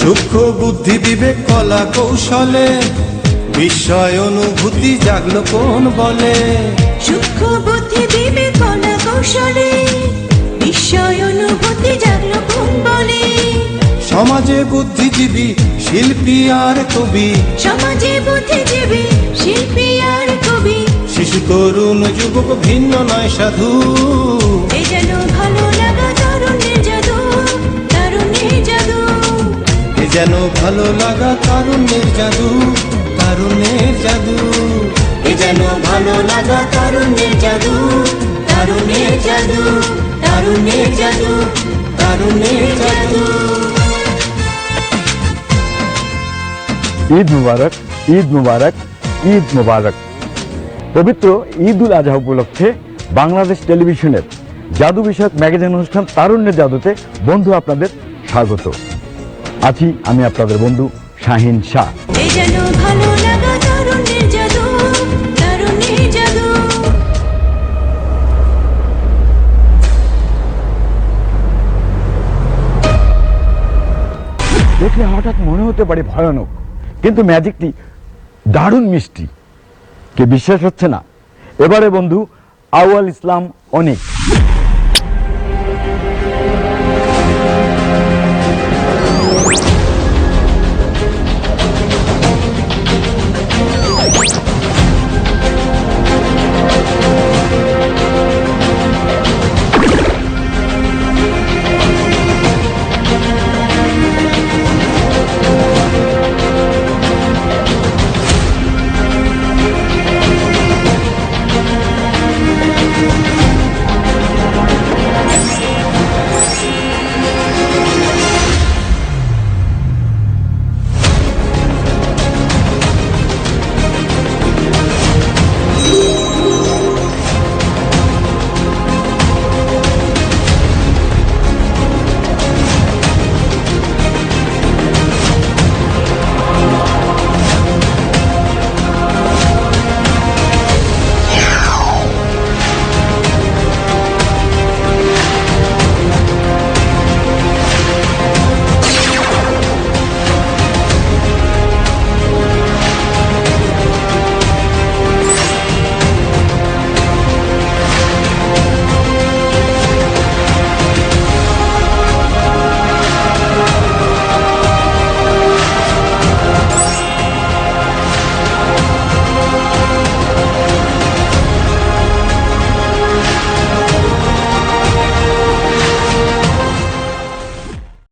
সূক্ষ্ম বুদ্ধি বিবেক কলা কৌশলে বিস্ময় অনুভূতি জাগলো কোন বলে। সূক্ষ্ম বুদ্ধি বিবেক কলা কৌশলে বিস্ময় অনুভূতি জাগলো কোন বলে। সমাজে বুদ্ধিজীবী শিল্পী আর কবি, সমাজে বুদ্ধিজীবী শিল্পী আর কবি, শিশু তরুণ যুবক ভিন্ন নয় সাধু। এ যেন ভালো লাগা তারুণ্যের জাদু, তারুণ্যের জাদু। এ যেন ভালো লাগা তারুণ্যের জাদু, তারুণ্যের জাদু। এ যেন ভালো লাগা তারুণ্যের জাদু, তারুণ্যের জাদু, তারুণ্যের জাদু, তারুণ্যের জাদু। ঈদ মুবারক, ঈদ মুবারক, ঈদ মুবারক। পবিত্র ঈদ উল আজহা উপলক্ষে বাংলাদেশ টেলিভিশনের জাদু বিষয়ক ম্যাগাজিন অনুষ্ঠান তারুণ্যের জাদুতে বন্ধু আপনাদের স্বাগত। আছি আমি আপনাদের বন্ধু শাহিন শাহ। এ যেন ভালো লাগা তারুণ্যের জাদু, তারুণ্যের জাদু। দেখলে হঠাৎ মনে হতে পারে ভয়ানক, কিন্তু ম্যাজিকটি দারুণ মিষ্টি। কে বিশ্বাস হচ্ছে না? এবারে বন্ধু আউয়াল ইসলাম অনেক